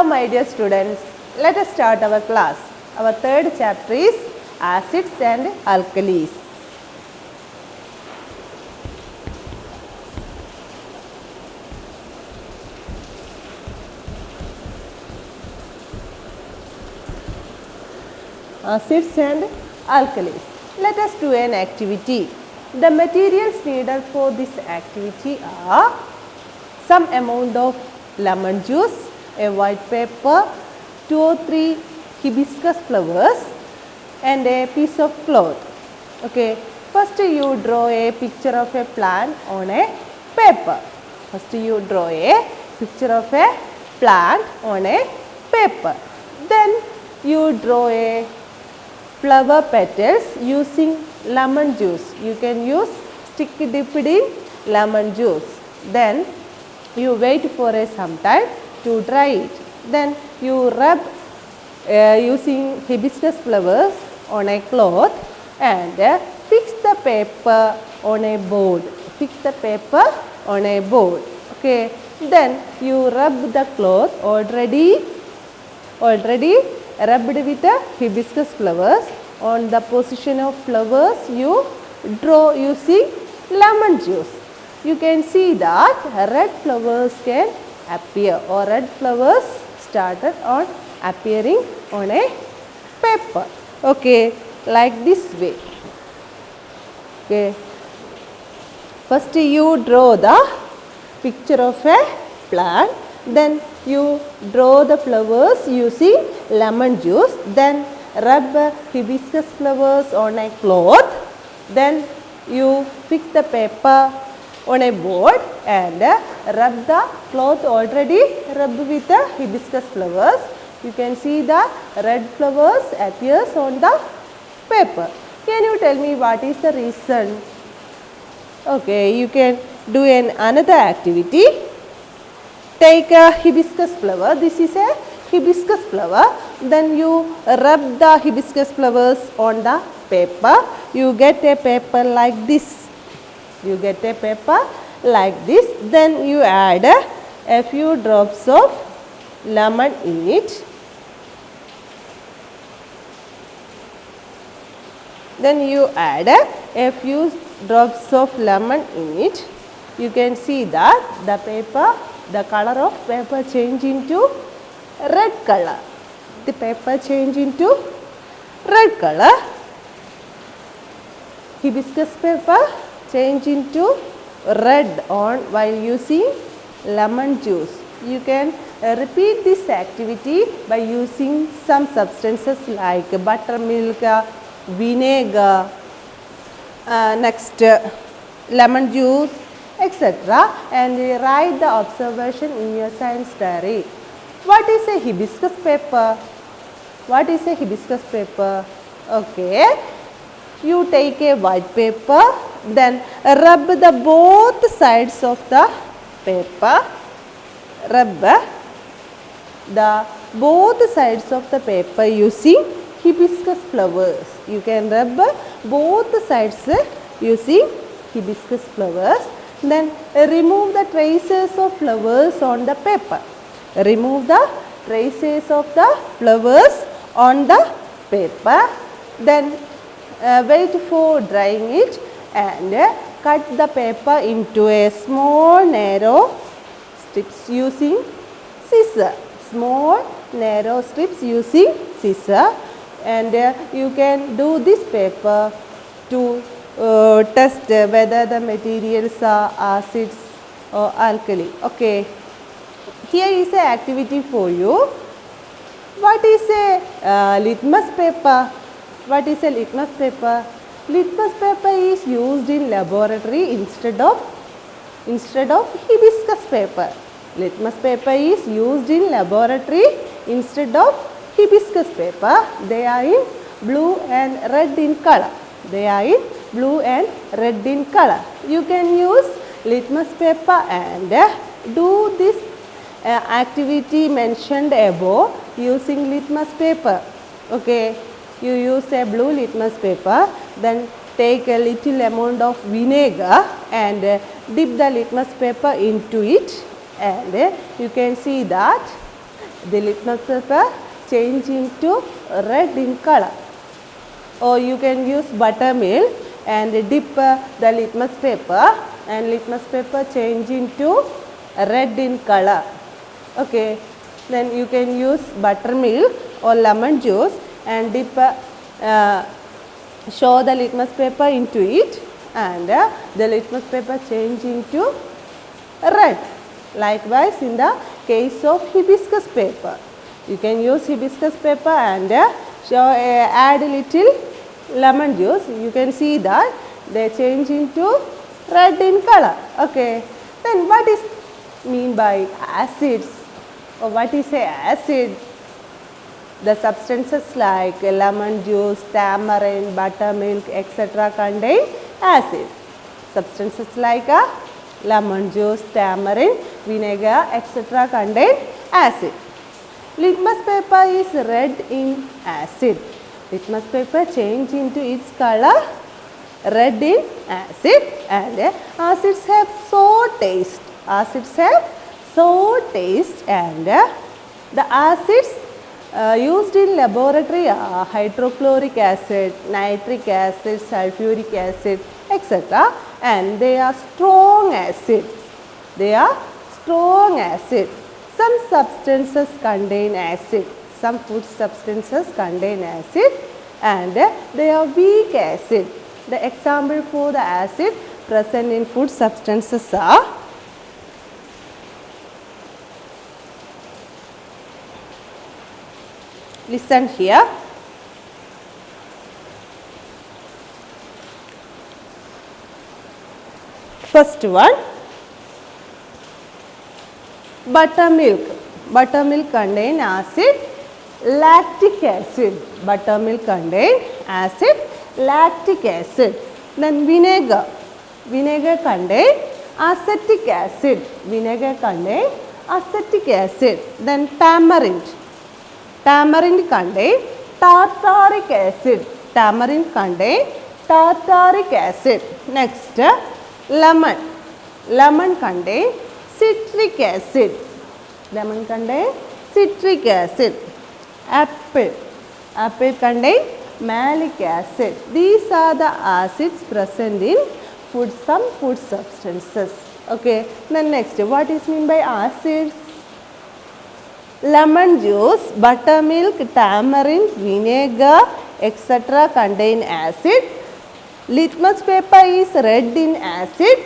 Hello my dear students, let us start our class. Our third chapter is acids and alkalis. Acids and alkalis. Let us do an activity. The materials needed for this activity are some amount of lemon juice, a white paper, 2 or 3 hibiscus flowers and a piece of cloth. Okay. First you draw a picture of a plant on a paper. First you draw a picture of a plant on a paper. Then you draw a flower petals using lemon juice. You can use stick dipped in lemon juice. Then you wait for some time to dry it. Then you rub using hibiscus flowers on a cloth and fix the paper on a board. Fix the paper on a board. Okay. Then you rub the cloth already rubbed with the hibiscus flowers. On the position of flowers you draw using lemon juice. You can see that red flowers can appear or red flowers started on appearing on a paper. Okay, like this way. Okay. First you draw the picture of a plant, then you draw the flowers using lemon juice, then rub hibiscus flowers on a cloth, then you fix the paper on a board and rub the cloth already rubbed with the hibiscus flowers. You can see the red flowers appears on the paper. Can you tell me what is the reason? Okay, you can do another activity. Take a hibiscus flower. This is a hibiscus flower. Then you rub the hibiscus flowers on the paper. You get a paper like this. You get a paper like this. Then you add a few drops of lemon in it. Then you add a few drops of lemon in it. You can see that the paper, the color of paper change into red color. The paper change into red color. Hibiscus paper change into red on while using lemon juice. You can repeat this activity by using some substances like buttermilk, vinegar, next lemon juice, etc. and write the observation in your science diary. What is a hibiscus paper? What is a hibiscus paper? Okay. You take a white paper, then rub the both sides of the paper. Rub the both sides of the paper using hibiscus flowers. You can rub both sides using hibiscus flowers. Then remove the traces of flowers on the paper. Remove the traces of the flowers on the paper. Then wait for drying it and cut the paper into a small narrow strips using scissor. Small narrow strips using scissor, and you can do this paper to test whether the materials are acids or alkali. Okay. Here is an activity for you. What is a litmus paper? What is a litmus paper? Litmus paper is used in laboratory instead of hibiscus paper. Litmus paper is used in laboratory instead of hibiscus paper. They are in blue and red in color. They are in blue and red in color. You can use litmus paper and do this activity mentioned above using litmus paper. Okay. You use a blue litmus paper, then take a little amount of vinegar and dip the litmus paper into it, and you can see that the litmus paper change into red in color. Or you can use buttermilk and dip the litmus paper and litmus paper change into red in color. Okay, then you can use buttermilk or lemon juice and dip show the litmus paper into it and the litmus paper change into red. Likewise, in the case of hibiscus paper, you can use hibiscus paper and add a little lemon juice. You can see that they change into red in color. Okay. Then what is mean by acids, or what is a acid? The substances like lemon juice, tamarind, buttermilk, etc. contain acid. Substances like lemon juice, tamarind, vinegar, etc. contain acid. Litmus paper is red in acid. Litmus paper change into its color red in acid, and acids have sour taste. Acids have sour taste, and the acids used in laboratory are hydrochloric acid, nitric acid, sulfuric acid, etc. and they are strong acid. They are strong acid. Some substances contain acid. Some food substances contain acid and they are weak acid. The example for the acid present in food substances are listen here. First one, buttermilk. Buttermilk contain acid, lactic acid. Buttermilk contain acid, lactic acid. Then vinegar. Vinegar contain acetic acid. Vinegar contain acetic acid. Then tamarind. Tamarind contain tartaric acid. Tamarind contain tartaric acid. Next, lemon. Lemon contain citric acid. Lemon contain citric acid. Apple. Apple contain malic acid. These are the acids present in some food substances. Okay. Then next, what is mean by acids? Lemon juice, buttermilk, tamarind, vinegar, etc. contain acid. Litmus paper is red in acid.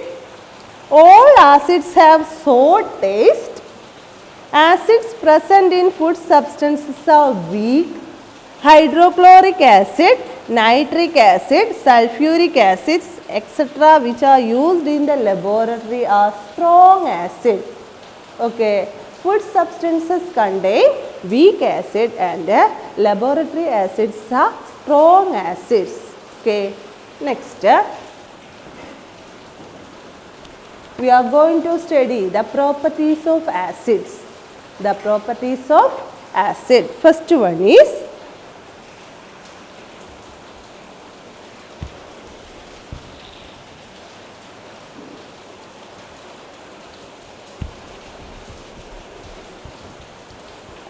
All acids have sour taste. Acids present in food substances are weak. Hydrochloric acid, nitric acid, sulfuric acids, etc. which are used in the laboratory are strong acid. Okay. Food substances contain weak acid and laboratory acids are strong acids. Okay. Next, we are going to study the properties of acids. The properties of acid. First one is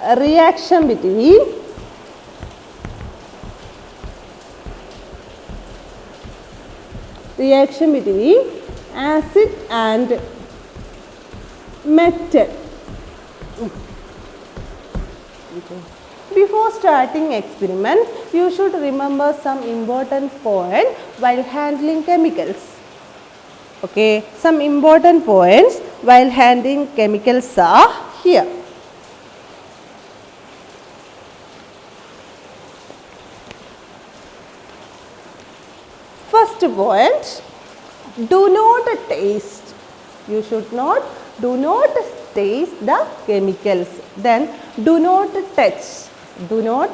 a reaction between acid and metal. Before starting experiment, you should remember some important point while handling chemicals. Okay, some important points while handling chemicals are here. First point, do not taste. You should not, do not taste the chemicals. Then do not touch. Do not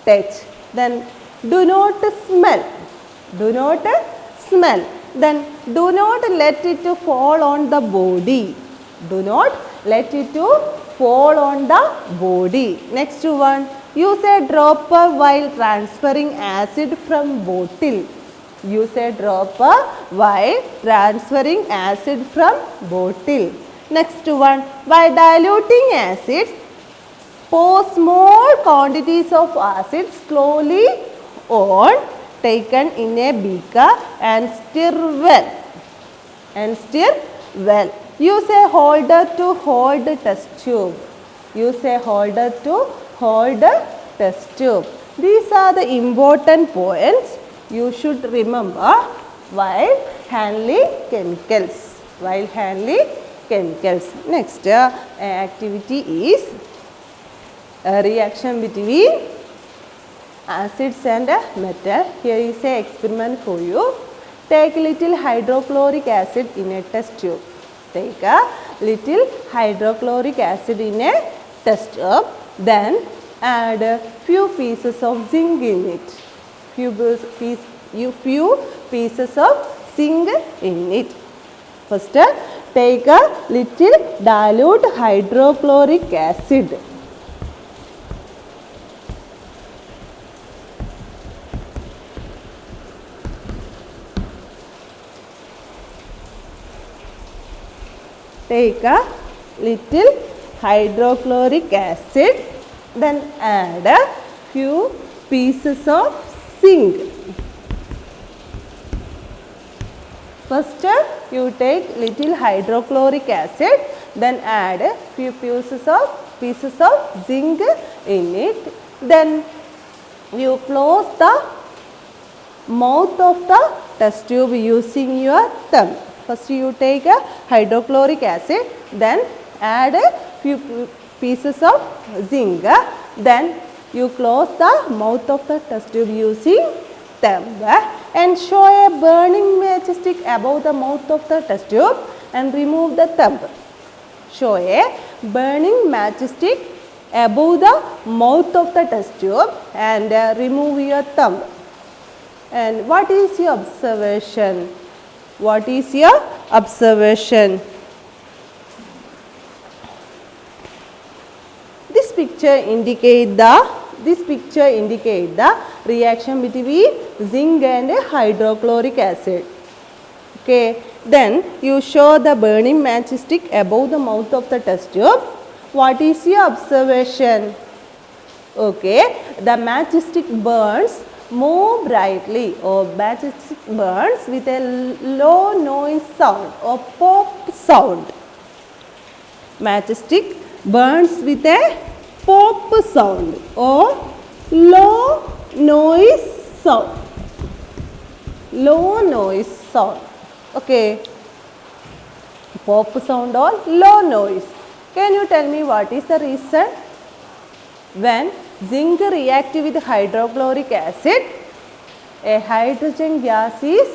touch. Then do not smell. Do not smell. Then do not let it fall on the body. Do not let it fall on the body. Next one, use a dropper while transferring acid from bottle. Use a dropper while transferring acid from bottle. Next one, by diluting acids, Pour small quantities of acid slowly on taken in a beaker and stir well. Use a holder to hold the test tube. Use a holder to hold the test tube. These are the important points you should remember while handling chemicals. Next activity is a reaction between acids and metal. Here is an experiment for you. Take little hydrochloric acid in a test tube. Take a little hydrochloric acid in a test tube. Then add a few pieces of zinc in it. Few pieces of zinc in it. First, take a little dilute hydrochloric acid. Take a little hydrochloric acid, then add a few pieces of zinc. First, you take little hydrochloric acid, then add a few pieces of zinc in it. Then you close the mouth of the test tube using your thumb. First you take a hydrochloric acid, then add a few pieces of zinc. Then you close the mouth of the test tube using thumb and show a burning matchstick above the mouth of the test tube and remove the thumb. Show a burning matchstick above the mouth of the test tube and remove your thumb. And what is your observation? What is your observation? This picture indicates the reaction between zinc and hydrochloric acid. Okay, then you show the burning matchstick above the mouth of the test tube. What is your observation? Okay, the matchstick burns more brightly, or matchstick burns with a low noise sound or pop sound. Matchstick burns with a pop sound or low noise sound. Okay, pop sound or low noise. Can you tell me what is the reason? When zinc reacts with hydrochloric acid, a hydrogen gas is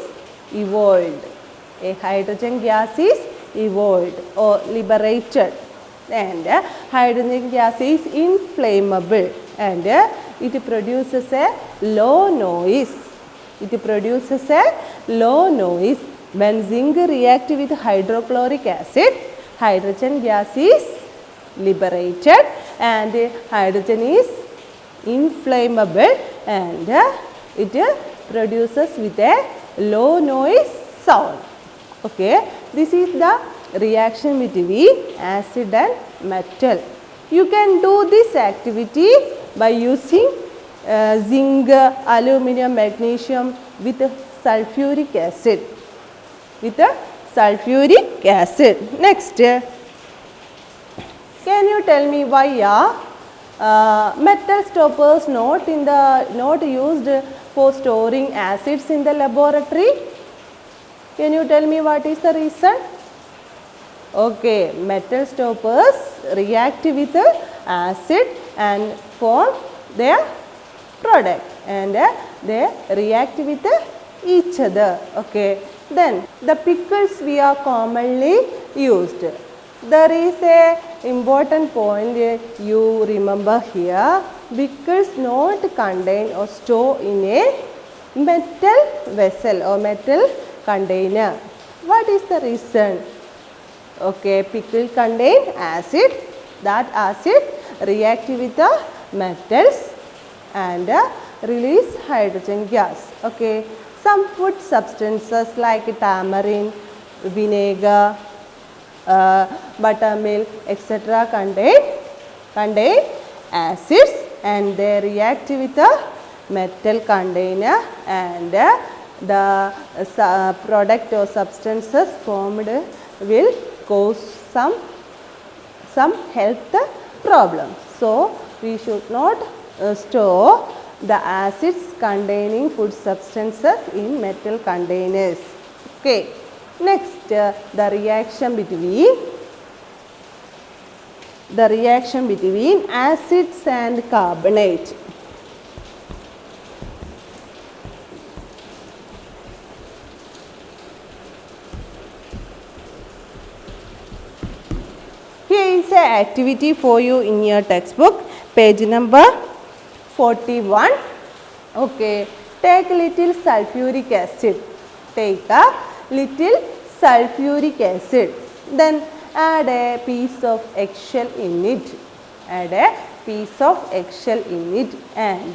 evolved. Or liberated, and hydrogen gas is inflammable, and it produces a low noise. When zinc reacts with hydrochloric acid, hydrogen gas is liberated and hydrogen is inflammable, and it produces with a low noise sound. Okay, this is the reaction between acid and metal. You can do this activity by using zinc, aluminum, magnesium with sulfuric acid. Next, can you tell me why are metal stoppers not used for storing acids in the laboratory? Can you tell me what is the reason? Okay, metal stoppers react with acid and form their product, and they react with each other. Okay, then the pickles we are commonly used. There is a important point you remember here. Pickles not contain or store in a metal vessel or metal container. What is the reason? Okay, pickle contain acid. That acid react with the metals and release hydrogen gas. Okay, some food substances like tamarind, vinegar, buttermilk, etc. contain acids and they react with the metal container and the product or substances formed will cause some health problems. So, we should not store the acids containing food substances in metal containers. Okay. Next, the reaction between acids and carbonate. Here is an activity for you in your textbook, page number 41. Okay, take a little sulfuric acid. Take a little sulfuric acid. Then add a piece of eggshell in it. Add a piece of eggshell in it and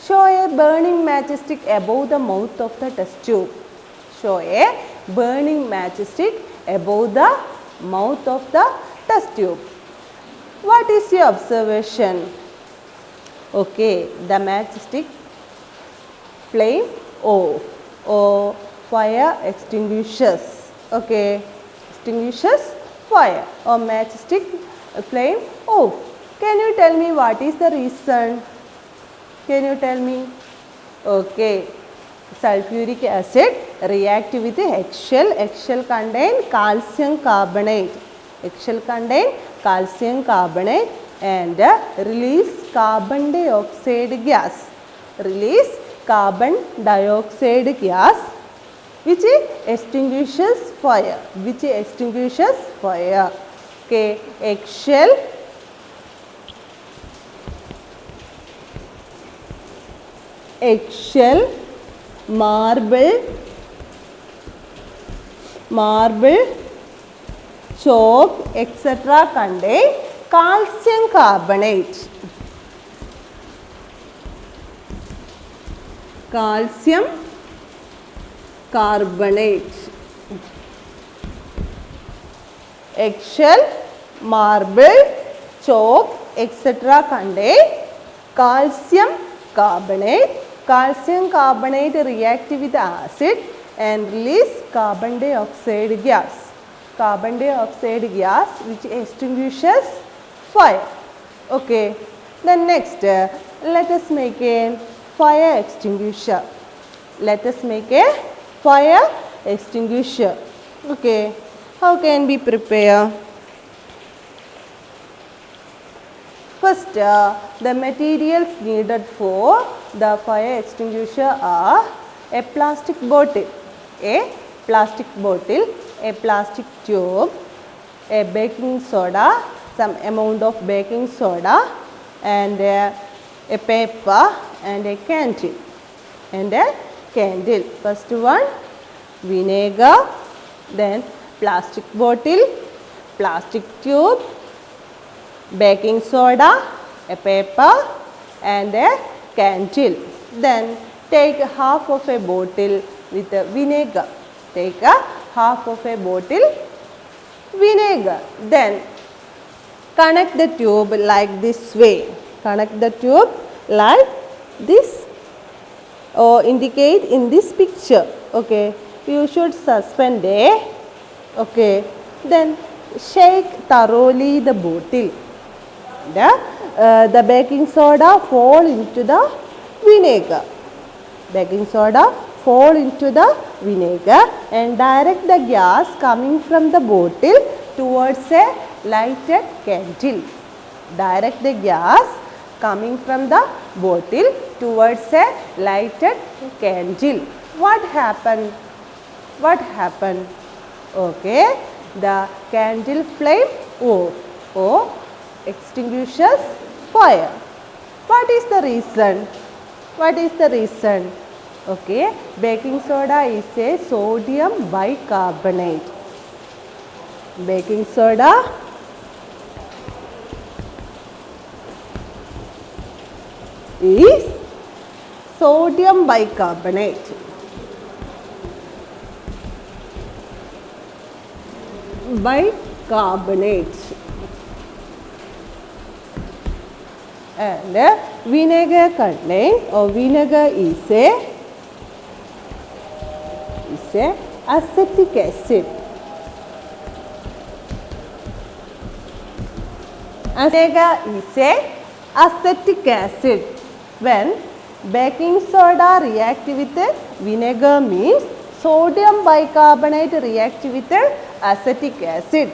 show a burning matchstick above the mouth of the test tube. Show a burning matchstick above the mouth of the test tube. What is your observation? Okay, the matchstick flame off or fire extinguishes. Okay, extinguishes fire or matchstick flame off. Can you tell me what is the reason? Can you tell me? Okay, sulfuric acid react with eggshell. Eggshell contain calcium carbonate. Eggshell contain calcium carbonate and release carbon dioxide gas. Release carbon dioxide gas which extinguishes fire. Which extinguishes fire. Okay, eggshell marble, chalk, etc. contain calcium carbonate. Calcium carbonate. Eggshell, marble, chalk, etc. contain calcium carbonate. Calcium carbonate react with acid and release carbon dioxide gas. Carbon dioxide gas which extinguishes fire. Okay. Then next, let us make a fire extinguisher. Let us make a fire extinguisher. Okay. How can we prepare? First, the materials needed for the fire extinguisher are a plastic bottle, a plastic tube, a baking soda, some amount of baking soda and a paper and a candle. First one, vinegar, then plastic bottle, plastic tube, baking soda, a paper and a candle. Then take half of a bottle with vinegar. Take a half of a bottle vinegar. Then connect the tube like this way. Connect the tube like this or indicate in this picture. Okay. You should suspend a. Okay. Then shake thoroughly the bottle. The baking soda fall into the vinegar. Baking soda fall into the vinegar and direct the gas coming from the bottle towards a lighted candle. Direct the gas coming from the bottle towards a lighted candle. What happened? What happened? Okay, the candle flame off or extinguishes fire. What is the reason? What is the reason? Okay, baking soda is a sodium bicarbonate. Baking soda is sodium bicarbonate. Bicarbonate. And vinegar contain or vinegar is a acetic acid. Vinegar is a acetic acid. When baking soda react with vinegar means sodium bicarbonate react with acetic acid.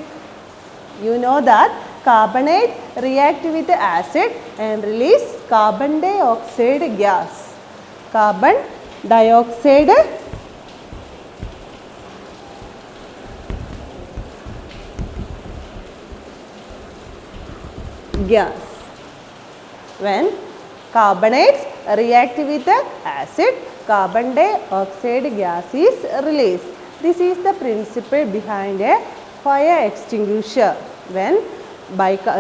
You know that carbonate react with acid and release carbon dioxide gas. Carbon dioxide gas. When carbonates react with acid, carbon dioxide gas is released. This is the principle behind a fire extinguisher. When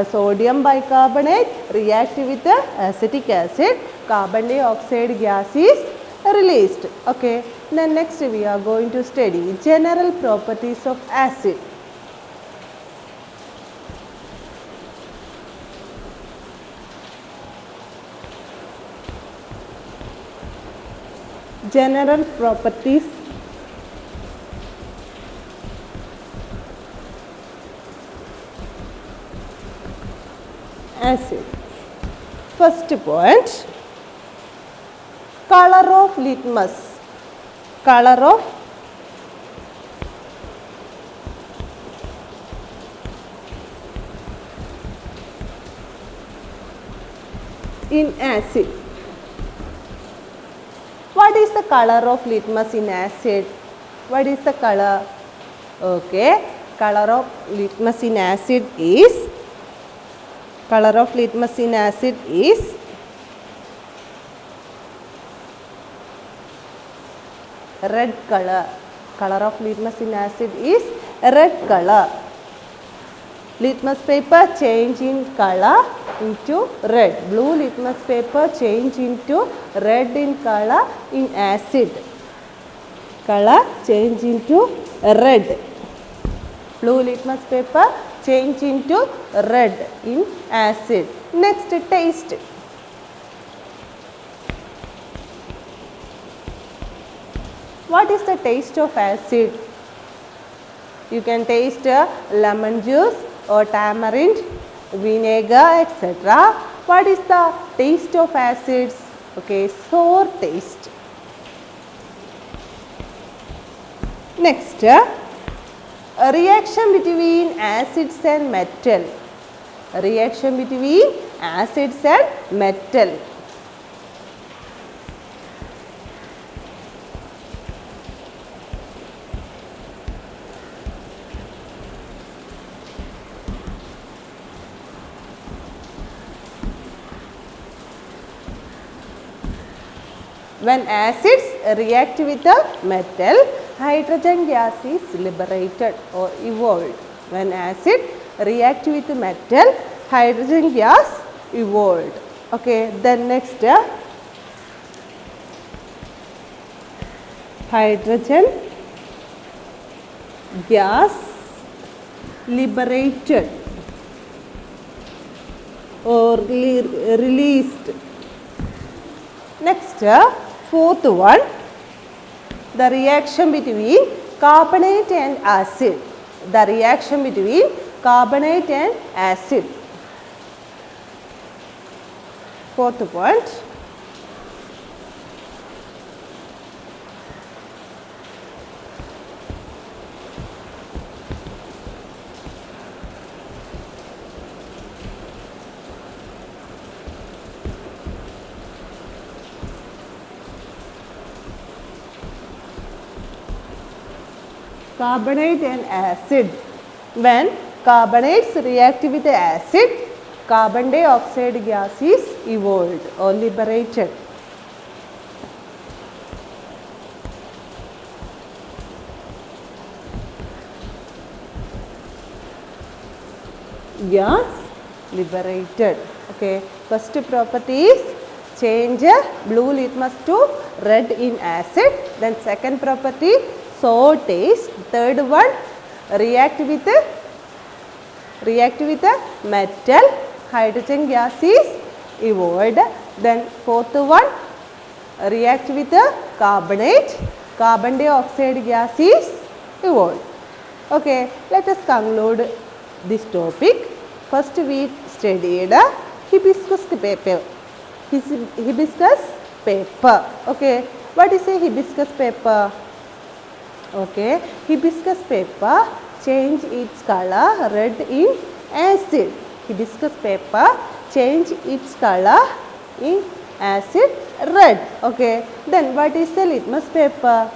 sodium bicarbonate react with acetic acid, carbon dioxide gas is released. Okay. Then next we are going to study general properties of acid. General properties acid. First point, color of litmus. Color of in acid. What is the color of litmus in acid? What is the color? Okay, color of litmus in acid is red color. Color of litmus in acid is red color. Litmus paper change in color into red. Blue litmus paper change into red in color in acid. Color change into red. Blue litmus paper change into red in acid. Next, taste. What is the taste of acid? You can taste lemon juice or tamarind, vinegar, etc. What is the taste of acids? Okay, sour taste. Next, a reaction between acids and metal. A reaction between acids and metal. When acids react with a metal, hydrogen gas is liberated or evolved. When acid react with metal, hydrogen gas evolved. Okay, then next, hydrogen gas liberated or released. Next, fourth one, the reaction between carbonate and acid. The reaction between carbonate and acid. Fourth point. Carbonate and acid. When carbonates react with acid, carbon dioxide gas is evolved or liberated. Gas liberated. Okay. First property is change blue litmus to red in acid. Then second property, sour taste. Third one, react with metal, hydrogen gas is evolved. Then fourth one, react with the carbonate, carbon dioxide gas is evolved. Okay, let us conclude this topic. First we studied hibiscus paper. Hibiscus paper. Okay, what is a hibiscus paper? Okay, hibiscus paper change its color red in acid. Hibiscus paper change its color in acid red. Okay, then what is the litmus paper?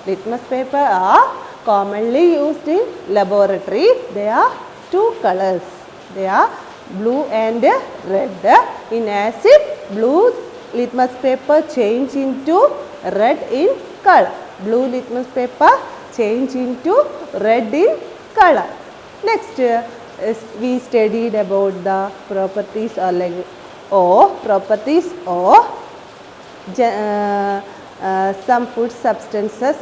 Litmus paper are commonly used in laboratory. They are two colors. They are blue and red. In acid, blue litmus paper change into red in color. Blue litmus paper change into red in color. Next, we studied about the properties or some food substances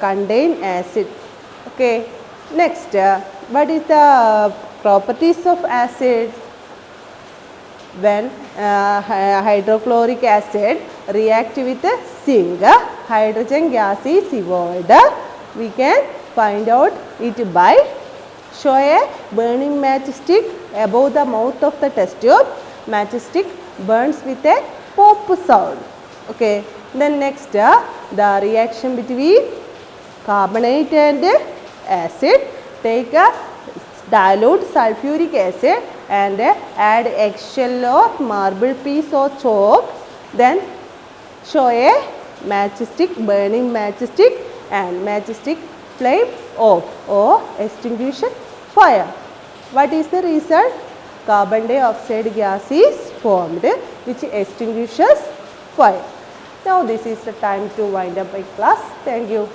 contain acid. Okay. Next, what is the properties of acid? When hydrochloric acid react with zinc, hydrogen gas is evolved. We can find out it by show a burning matchstick above the mouth of the test tube. Matchstick burns with a pop sound. Okay. Then next, the reaction between carbonate and acid. Take a dilute sulfuric acid and add eggshell or marble piece or chalk. Then show a matchstick, burning matchstick, and matchstick flame off or extinguish fire. What is the result? Carbon dioxide gas is formed which extinguishes fire. Now this is the time to wind up my class. Thank you.